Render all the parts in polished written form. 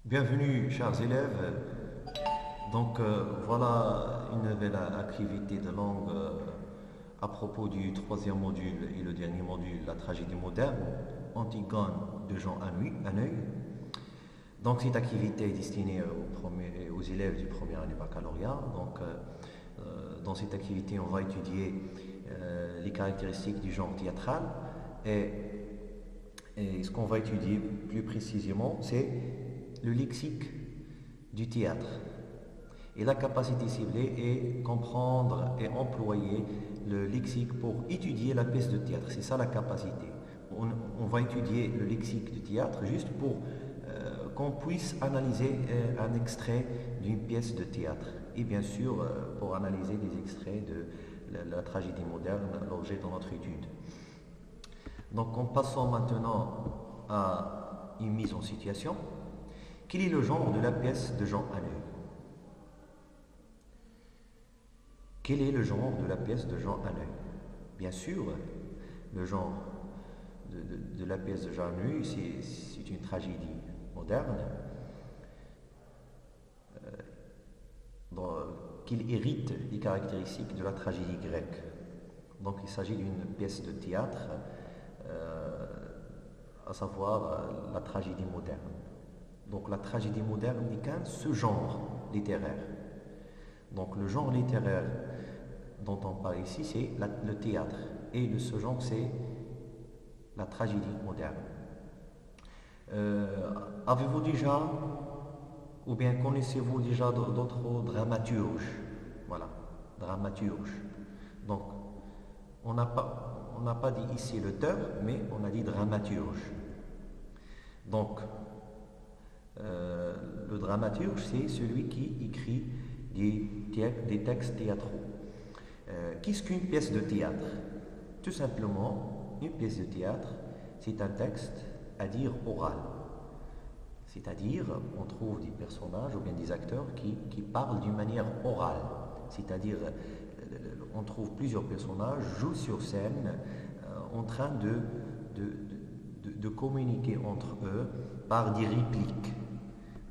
Bienvenue, chers élèves. Voilà une nouvelle activité de langue à propos du troisième module et le dernier module, la tragédie moderne, Antigone de Jean Hanneuil. Donc, cette activité est destinée aux élèves du premier année baccalauréat. Dans cette activité, on va étudier les caractéristiques du genre théâtral et, et ce qu'on va étudier plus précisément, c'est le lexique du théâtre. Et la capacité ciblée est comprendre et employer le lexique pour étudier la pièce de théâtre. C'est ça la capacité. On va étudier le lexique du théâtre juste pour qu'on puisse analyser un extrait d'une pièce de théâtre. Et bien sûr, pour analyser des extraits de la tragédie moderne, l'objet de notre étude. Donc en passant maintenant à une mise en situation, quel est le genre de la pièce de Jean Hanneuil? Quel est le genre de la pièce de Jean Hanneuil? Bien sûr, le genre de la pièce de Jean Hanneuil, c'est une tragédie moderne qu'il hérite des caractéristiques de la tragédie grecque. Donc il s'agit d'une pièce de théâtre, euh, à savoir la tragédie moderne. Donc la tragédie moderne n'est qu'un genre littéraire. Donc le genre littéraire dont on parle ici, c'est le théâtre. Et ce genre, c'est la tragédie moderne. Avez-vous déjà, ou bien connaissez-vous déjà d'autres dramaturges? Voilà, dramaturges. Donc, on n'a pas dit ici l'auteur, mais on a dit dramaturge. Donc, le dramaturge, c'est celui qui écrit des textes théâtraux. Qu'est-ce qu'une pièce de théâtre? Tout simplement, une pièce de théâtre, c'est un texte à dire oral. C'est-à-dire, on trouve des personnages ou bien des acteurs qui parlent d'une manière orale. C'est-à-dire, on trouve plusieurs personnages jouent sur scène en train de communiquer entre eux par des répliques.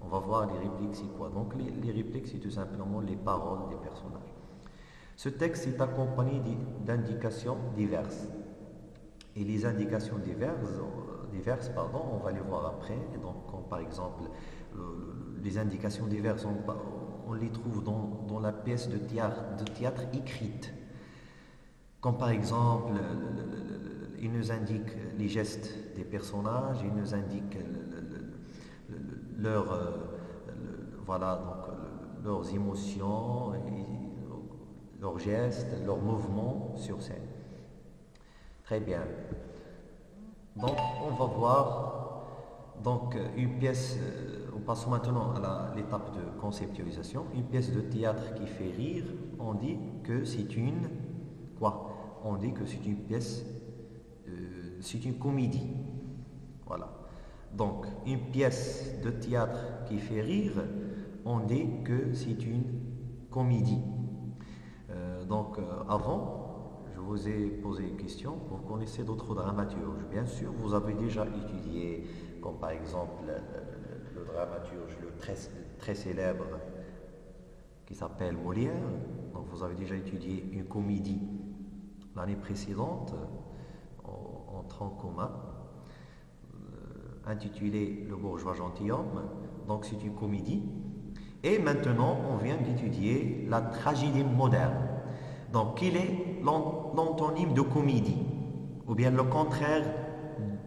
On va voir les répliques, c'est quoi. Donc, les répliques, c'est tout simplement les paroles des personnages. Ce texte est accompagné d'indications diverses. Et les indications diverses, on va les voir après. Donc, par exemple, les indications diverses, on les trouve dans la pièce de théâtre écrite. Comme par exemple, il nous indique les gestes des personnages, il nous indique leur, voilà, leurs émotions, leurs gestes, leurs mouvements sur scène. Très bien. Donc, on va voir une pièce. On passe maintenant à l'étape de conceptualisation. Une pièce de théâtre qui fait rire, on dit que c'est une quoi? On dit que c'est une pièce, c'est une comédie. Voilà. Donc, une pièce de théâtre qui fait rire, on dit que c'est une comédie. Avant, je vous ai posé une question. Vous connaissez d'autres dramaturges? Bien sûr, vous avez déjà étudié, comme par exemple le dramaturge très célèbre qui s'appelle Molière. Donc, vous avez déjà étudié une comédie l'année précédente en tronc commun intitulée Le bourgeois gentilhomme. Donc, c'est une comédie. Et maintenant, on vient d'étudier la tragédie moderne. Donc, quel est l'antonyme de comédie? Ou bien le contraire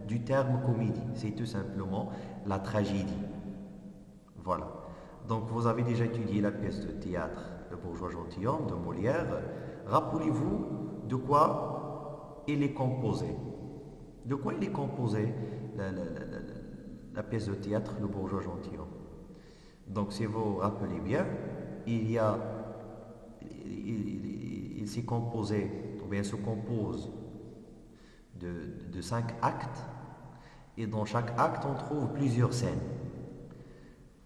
du terme comédie? C'est tout simplement la tragédie. Voilà. Donc, vous avez déjà étudié la pièce de théâtre Le bourgeois gentilhomme de Molière. Rappelez-vous de quoi il est composé. De quoi il est composé la pièce de théâtre Le bourgeois gentilhomme? Donc, si vous vous rappelez bien, il y a il s'est composé, ou bien se compose de 5 actes, et dans chaque acte, on trouve plusieurs scènes.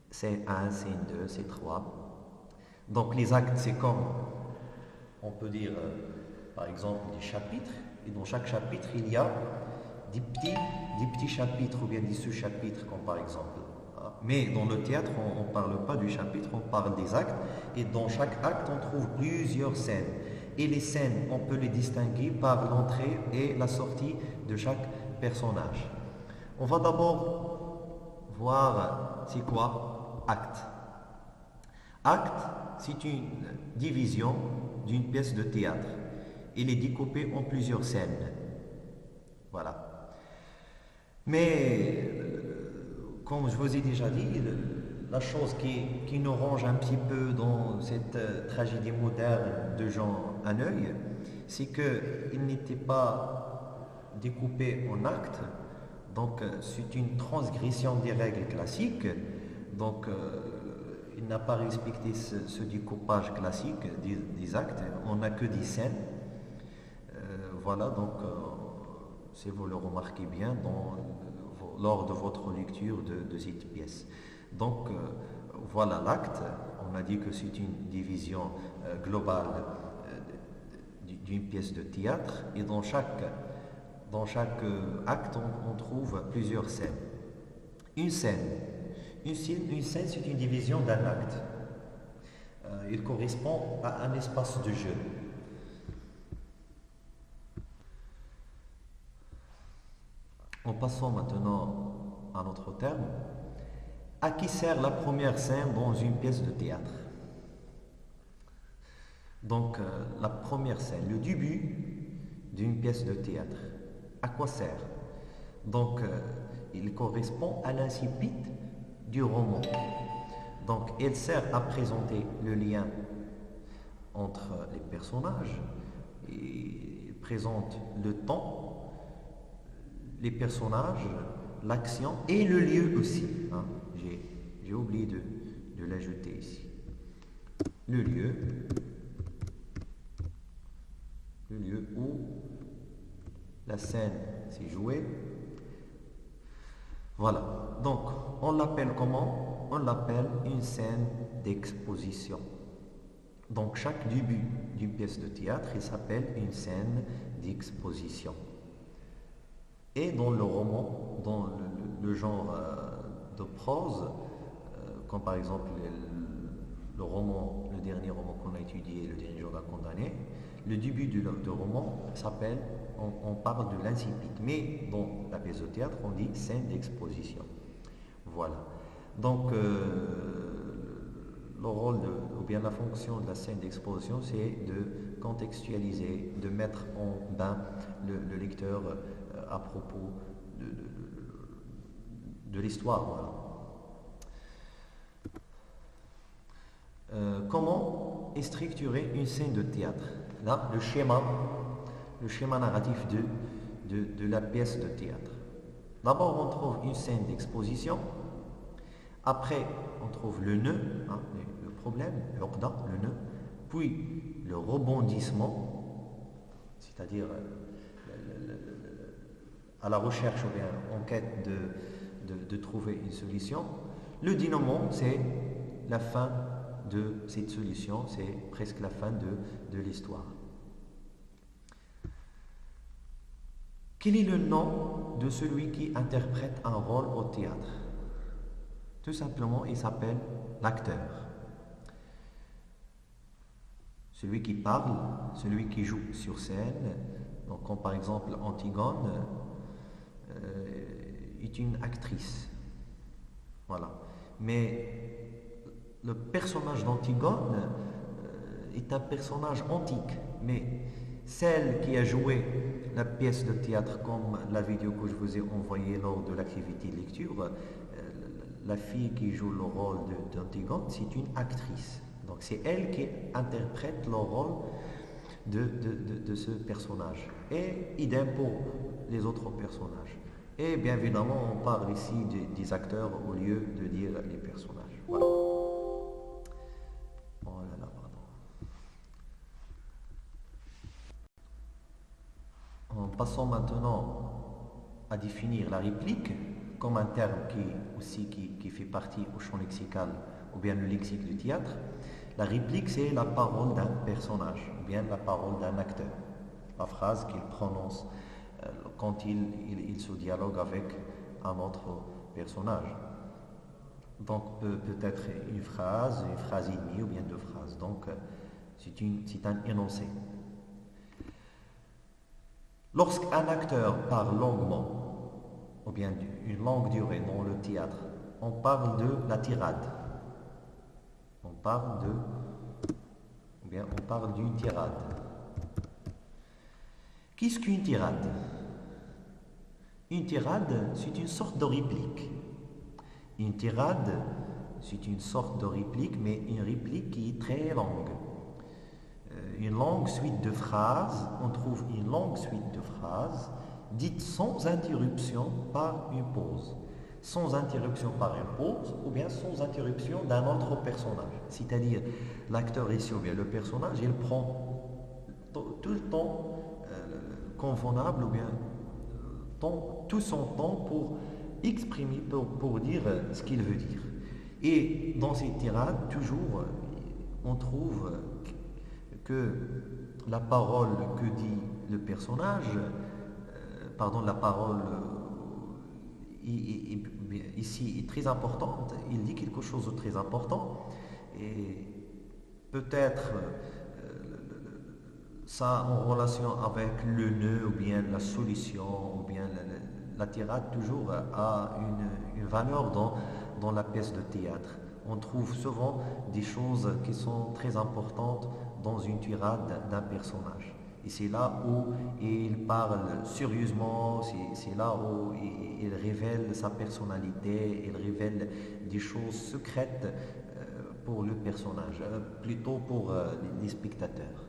Scène 1, scène 2, scène 3. Donc les actes, c'est comme, on peut dire, par exemple, des chapitres, et dans chaque chapitre, il y a des petits chapitres ou bien des sous-chapitres, comme par exemple, hein, Mais dans le théâtre, on ne parle pas du chapitre, on parle des actes. Et dans chaque acte, on trouve plusieurs scènes. Et les scènes, on peut les distinguer par l'entrée et la sortie de chaque personnage. On va d'abord voir c'est quoi acte. Acte, c'est une division d'une pièce de théâtre. Il est découpé en plusieurs scènes. Voilà. Mais, comme je vous ai déjà dit, la chose qui nous range un petit peu dans cette tragédie moderne de Jean Hanneuil, c'est qu'il n'était pas découpé en actes, donc c'est une transgression des règles classiques, donc il n'a pas respecté ce découpage classique des actes, on n'a que des scènes. Voilà, donc si vous le remarquez bien lors de votre lecture de cette pièce. Donc voilà l'acte, on a dit que c'est une division globale d'une pièce de théâtre et dans chaque acte on trouve plusieurs scènes. Une scène c'est une division d'un acte. Il correspond à un espace de jeu. En passant maintenant à notre terme, à qui sert la première scène dans une pièce de théâtre? Donc la première scène, le début d'une pièce de théâtre, à quoi sert? Donc il correspond à l'incipit du roman. Donc elle sert à présenter le lien entre les personnages, et présente le temps, les personnages, l'action et le lieu aussi. Hein. J'ai oublié de l'ajouter ici. Le lieu où la scène s'est jouée. Voilà. Donc, on l'appelle comment? On l'appelle une scène d'exposition. Donc, chaque début d'une pièce de théâtre, il s'appelle une scène d'exposition. Et dans le roman, dans le genre de prose, comme par exemple le dernier roman qu'on a étudié, Le dernier jour d'un condamné, le début du roman s'appelle, on parle de l'incipit, mais dans la pièce de théâtre, on dit scène d'exposition. Voilà. Donc, le rôle ou bien la fonction de la scène d'exposition, c'est de contextualiser, de mettre en bain le lecteur à propos de l'histoire. Voilà. Comment est structurée une scène de théâtre? Là, le schéma narratif de la pièce de théâtre. D'abord, on trouve une scène d'exposition. Après, on trouve le nœud, hein, le problème, le nœud. Puis, le rebondissement, c'est-à-dire à la recherche ou bien en quête de trouver une solution. Le dénouement, c'est la fin de cette solution, c'est presque la fin de l'histoire. Quel est le nom de celui qui interprète un rôle au théâtre? Tout simplement, il s'appelle l'acteur. Celui qui parle, celui qui joue sur scène, donc comme par exemple Antigone, est une actrice. Voilà. Mais le personnage d'Antigone est un personnage antique, mais celle qui a joué la pièce de théâtre comme la vidéo que je vous ai envoyée lors de l'activité de lecture, la fille qui joue le rôle d'Antigone, c'est une actrice. Donc c'est elle qui interprète le rôle de ce personnage. Et idem pour les autres personnages. Et bien évidemment, on parle ici des acteurs au lieu de dire les personnages. Voilà. Oh là là, pardon. En passant maintenant à définir la réplique comme un terme qui fait partie au champ lexical ou bien le lexique du théâtre. La réplique, c'est la parole d'un personnage ou bien la parole d'un acteur. La phrase qu'il prononce quand il se dialogue avec un autre personnage. Donc peut-être une phrase et demie ou bien deux phrases. Donc c'est un énoncé. Lorsqu'un acteur parle longuement, ou bien une longue durée dans le théâtre, on parle de la tirade. On parle de, ou bien on parle d'une tirade. Qu'est-ce qu'une tirade? Une tirade, c'est une sorte de réplique. Une tirade, c'est une sorte de réplique, mais une réplique qui est très longue. Une longue suite de phrases, on trouve une longue suite de phrases dites sans interruption par une pause. Sans interruption par une pause, ou bien sans interruption d'un autre personnage. C'est-à-dire, l'acteur ici, ou bien le personnage, il prend tout le temps convenable, ou bien tout son temps pour exprimer, pour dire ce qu'il veut dire. Et dans ces tirades, toujours, on trouve que la parole que dit le personnage, la parole ici est très importante, il dit quelque chose de très important, et peut-être ça en relation avec le nœud, ou bien la solution, ou bien la tirade toujours a une valeur dans la pièce de théâtre. On trouve souvent des choses qui sont très importantes dans une tirade d'un personnage. Et c'est là où il parle sérieusement, c'est là où il révèle sa personnalité, il révèle des choses secrètes pour le personnage, plutôt pour les spectateurs.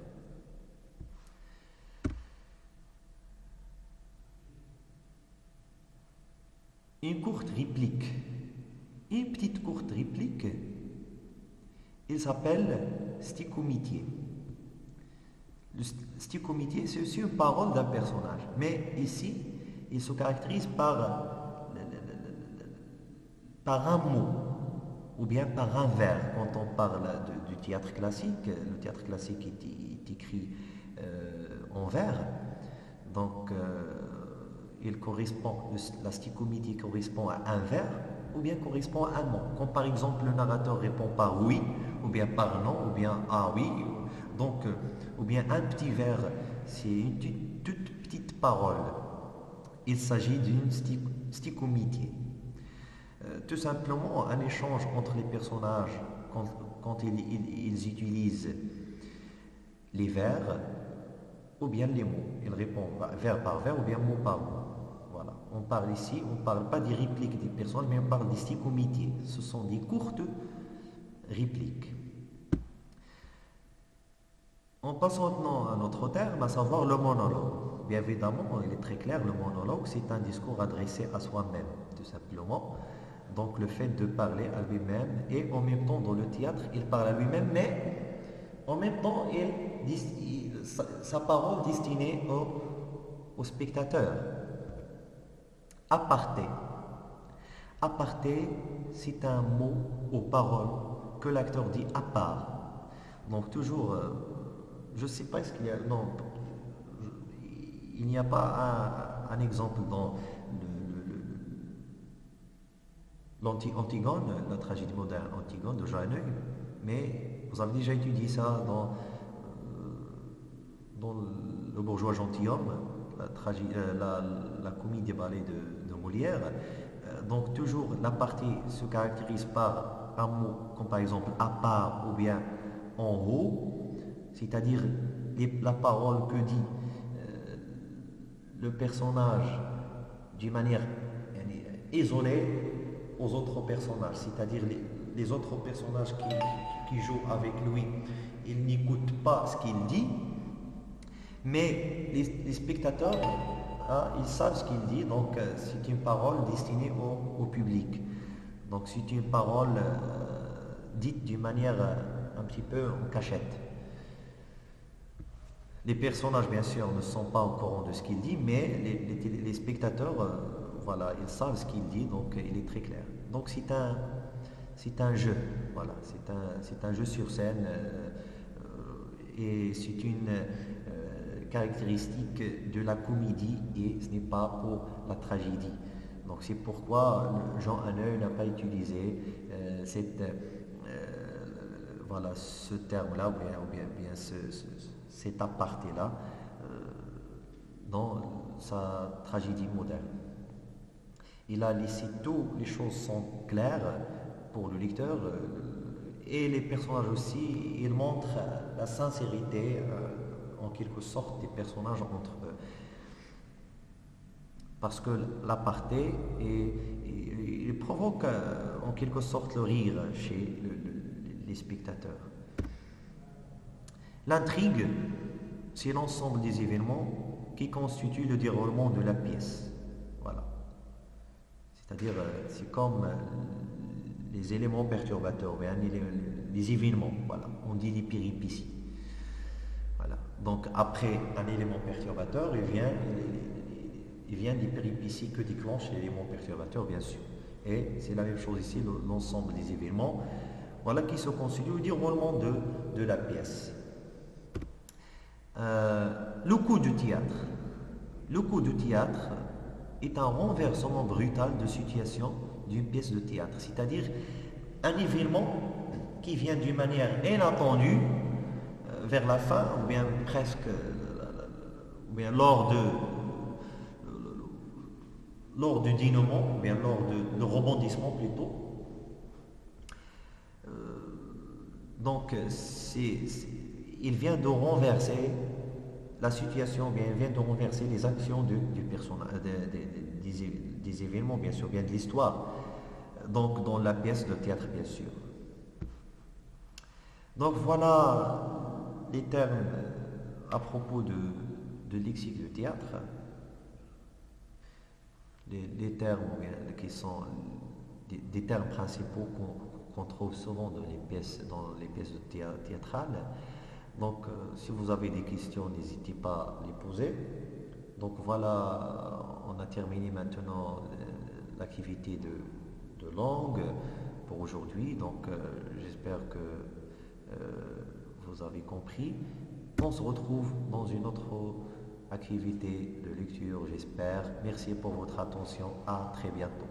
Une courte réplique. Une petite courte réplique, il s'appelle sticomitié. Le sticomitié, c'est aussi une parole d'un personnage. Mais ici, il se caractérise par un mot, ou bien par un vers. Quand on parle du théâtre classique, le théâtre classique est écrit en vers. Donc, il correspond, la sticomitie correspond à un vers ou bien correspond à un mot. Quand par exemple le narrateur répond par oui, ou bien par non, ou bien ah oui, donc, ou bien un petit vers, c'est une toute petite parole. Il s'agit d'une sticomitie. Tout simplement un échange entre les personnages quand ils utilisent les vers ou bien les mots. Ils répondent vers par vers ou bien mot par mot. Voilà. On parle ici, on ne parle pas des répliques des personnes, mais on parle des sticomitiés. Ce sont des courtes répliques. On passe maintenant à un autre terme, à savoir le monologue. Bien évidemment, il est très clair, le monologue, c'est un discours adressé à soi-même, tout simplement. Donc le fait de parler à lui-même, et en même temps dans le théâtre, il parle à lui-même, mais en même temps, sa parole destinée au spectateur. Aparté. Aparté, c'est un mot aux paroles que l'acteur dit à part. Donc toujours, je ne sais pas ce qu'il y a. Non, il n'y a pas un exemple dans l'Antigone, la tragédie moderne Antigone de Jean Hanoï, mais vous avez déjà étudié ça dans Le bourgeois gentilhomme, la comédie ballet de Molière. Donc toujours la partie se caractérise par un mot comme par exemple à part ou bien en haut, c'est-à-dire la parole que dit le personnage d'une manière isolée aux autres personnages, c'est-à-dire les autres personnages qui jouent avec lui, ils n'écoutent pas ce qu'il dit, mais les spectateurs, ils savent ce qu'il dit, donc c'est une parole destinée au public. Donc c'est une parole dite d'une manière un petit peu en cachette. Les personnages, bien sûr, ne sont pas au courant de ce qu'il dit, mais les spectateurs, voilà, ils savent ce qu'il dit, donc il est très clair. Donc c'est un jeu, voilà, c'est un jeu sur scène et c'est une caractéristique de la comédie et ce n'est pas pour la tragédie. Donc c'est pourquoi Jean Hanneuil n'a pas utilisé voilà, ce terme-là, ou bien cet aparté-là, dans sa tragédie moderne. Il a laissé toutes les choses sont claires pour le lecteur et les personnages aussi. Il montre la sincérité, en quelque sorte, des personnages entre eux. Parce que l'aparté il provoque en quelque sorte le rire chez les spectateurs. L'intrigue, c'est l'ensemble des événements qui constituent le déroulement de la pièce. Voilà. C'est-à-dire, c'est comme les éléments perturbateurs, bien, les événements, voilà. On dit les péripéties. Voilà. Donc après un élément perturbateur, il vient des péripéties que déclenche l'élément perturbateur, bien sûr. Et c'est la même chose ici, l'ensemble des événements, voilà, qui se constituent au déroulement de la pièce. Le coup du théâtre. Le coup du théâtre est un renversement brutal de situation d'une pièce de théâtre, c'est-à-dire un événement qui vient d'une manière inattendue vers la fin, ou bien presque, ou bien lors du dénouement, ou bien lors de rebondissement plutôt. Donc, il vient de renverser la situation, bien, il vient de renverser les actions du personnage, des événements, bien sûr, bien de l'histoire. Donc, dans la pièce de théâtre, bien sûr. Donc, voilà les termes à propos de lexique de théâtre. Les termes qui sont des termes principaux qu'on trouve souvent dans les pièces théâtrales. Donc, si vous avez des questions, n'hésitez pas à les poser. Donc voilà, on a terminé maintenant l'activité de langue pour aujourd'hui. Donc, j'espère que vous avez compris. On se retrouve dans une autre activité de lecture, j'espère. Merci pour votre attention. À très bientôt.